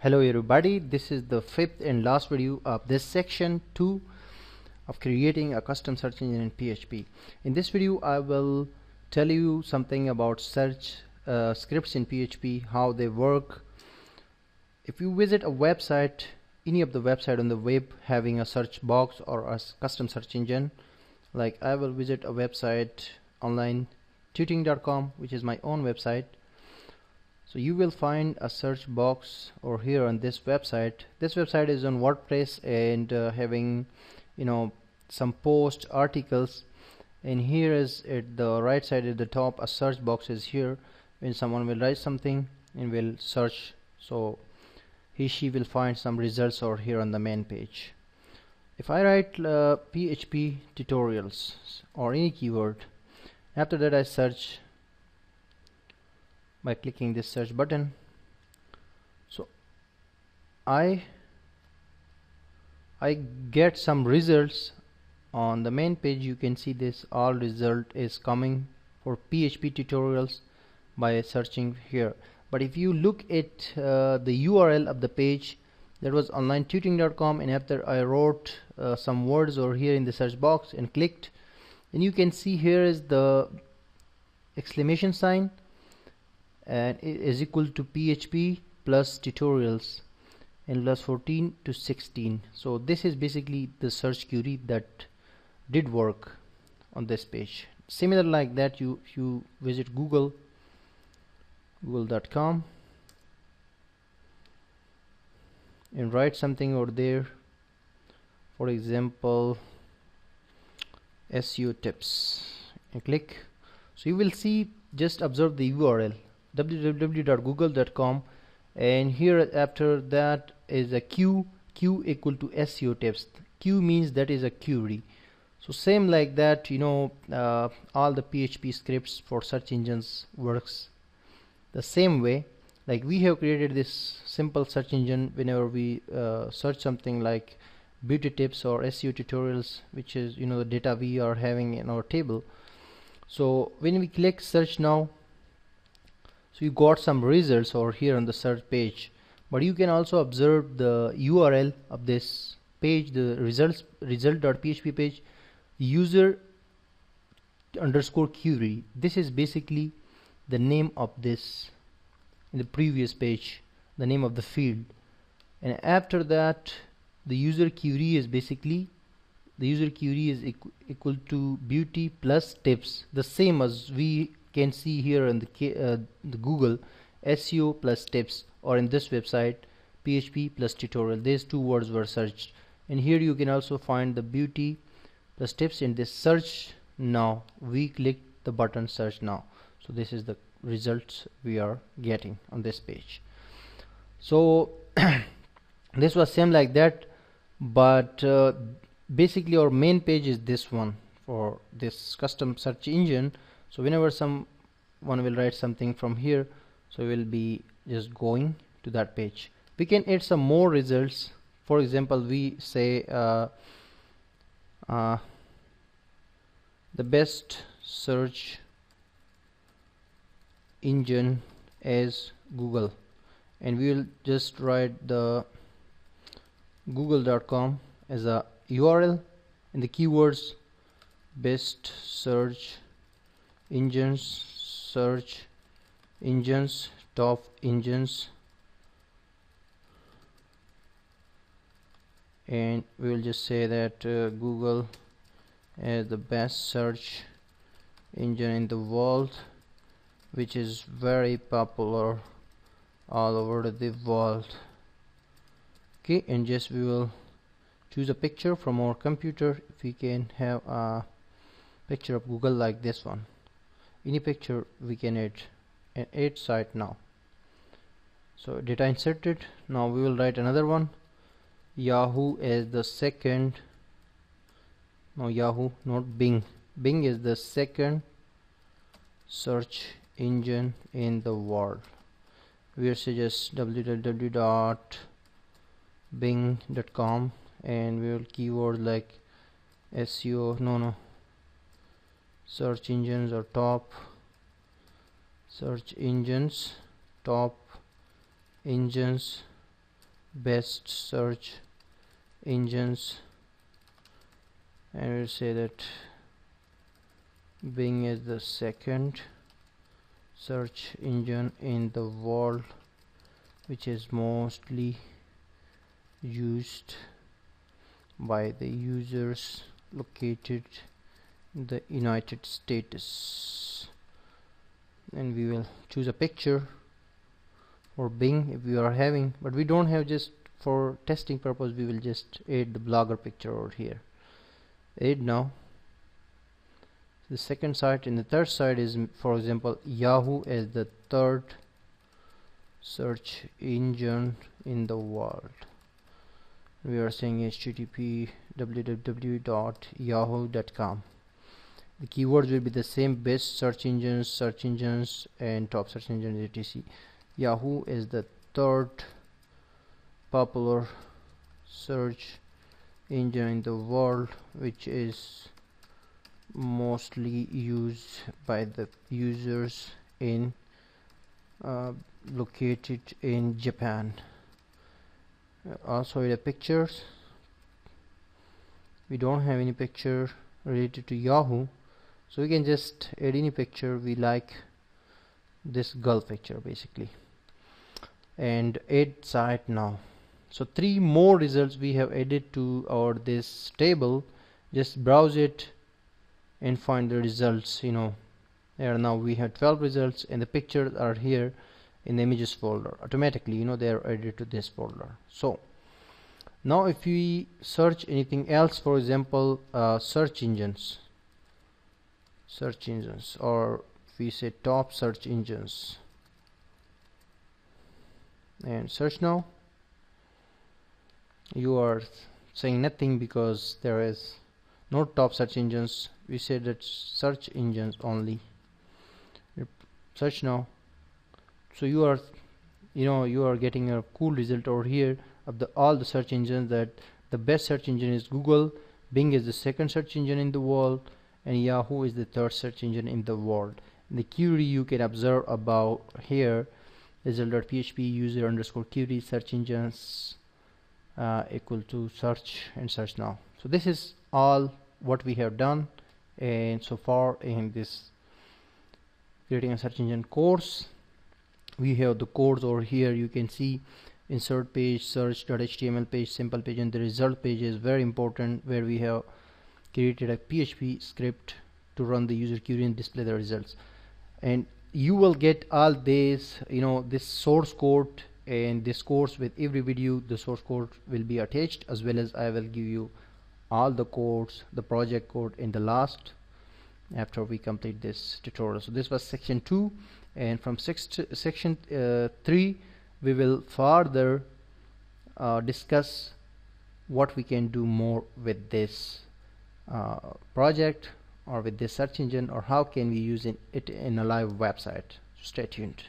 Hello everybody, this is the fifth and last video of this section 2 of creating a custom search engine in PHP. In this video I will tell you something about search scripts in PHP, how they work. If you visit a website, any of the website on the web having a search box or a custom search engine, like I will visit a website online tutoring.com, which is my own website. So you will find a search box over here on this website. This website is on WordPress and having some post articles, and here is at the right side at the top a search box is here. When someone will write something and will search, so she will find some results over here on the main page. If I write PHP tutorials or any keyword, after that I search by clicking this search button, so I get some results on the main page. You can see this all result is coming for PHP tutorials by searching here. But if you look at the URL of the page, that was online tutoring.com, and after I wrote some words over here in the search box and clicked, and you can see here is the exclamation sign, and it is equal to PHP plus tutorials and plus 14 to 16. So this is basically the search query that did work on this page. Similar like that, you visit google.com and write something over there, for example SEO tips, and click. So you will see, just observe the URL www.google.com, and here after that is a Q equal to SEO tips. Q means that is a query. So same like that, all the PHP scripts for search engines works the same way. Like we have created this simple search engine whenever we search something like beauty tips or SEO tutorials, which is the data we are having in our table. So when we click search now, so you got some results over here on the search page, but you can also observe the URL of this page, the result.php page, user underscore query. This is basically the name of this in the previous page, the name of the field. And after that, the user query is basically equal to beauty plus tips, the same as we can see here in the Google SEO plus tips, or in this website PHP plus tutorial. These two words were searched, and here you can also find the beauty plus tips in this search now. We click the button search now, so this is the results we are getting on this page. So this was same like that, but basically our main page is this one for this custom search engine. So whenever someone will write something from here, so we will be just going to that page. We can add some more results. For example, we say the best search engine is Google, and we will just write the google.com as a URL, and the keywords best search engines, top engines, and we will just say that Google is the best search engine in the world, which is very popular all over the world. Okay, and just we will choose a picture from our computer. If we can have a picture of Google like this one, any picture we can add, and add site now. So data inserted. Now we will write another one. Yahoo is the second, no, Yahoo, not Bing. Bing is the second search engine in the world. We will suggest www.bing.com, and we will keyword like SEO, search engines or top search engines, top engines best search engines, and we'll say that Bing is the second search engine in the world, which is mostly used by the users located in the United States. And we will choose a picture for Bing if we are having, but we don't have. Just for testing purpose we will just add the blogger picture over here. Add now. The second site, and the third site is, for example, Yahoo as the third search engine in the world. We are saying http www.yahoo.com. The keywords will be the same: best search engines, and top search engines, etc. Yahoo is the third popular search engine in the world, which is mostly used by the users in located in Japan. Also the pictures, we don't have any picture related to Yahoo, so we can just add any picture we like, this girl picture basically, and add site now. So 3 more results we have added to our this table. Just browse it and find the results. There now we have 12 results, and the pictures are here in the images folder automatically. They are added to this folder. So now if we search anything else, for example, search engines, or if we say top search engines, and search now, you are saying nothing because there is no top search engines. We said that search engines only. Search now. So you are getting a cool result over here of all the search engines, that the best search engine is Google, Bing is the second search engine in the world, and Yahoo is the third search engine in the world. In the query you can observe about here result.php user underscore query search engines equal to search and search now. So this is all what we have done, and so far in this creating a search engine course. We have the codes over here. You can see insert page, search.html page, simple page, and the result page is very important, where we have created a PHP script to run the user query and display the results. And you will get all this, this source code, and this course with every video the source code will be attached, as well as I will give you all the codes, the project code in the last, after we complete this tutorial. So this was section 2, and from section 3 we will further discuss what we can do more with this project or with this search engine, or how can we use it in a live website. Stay tuned.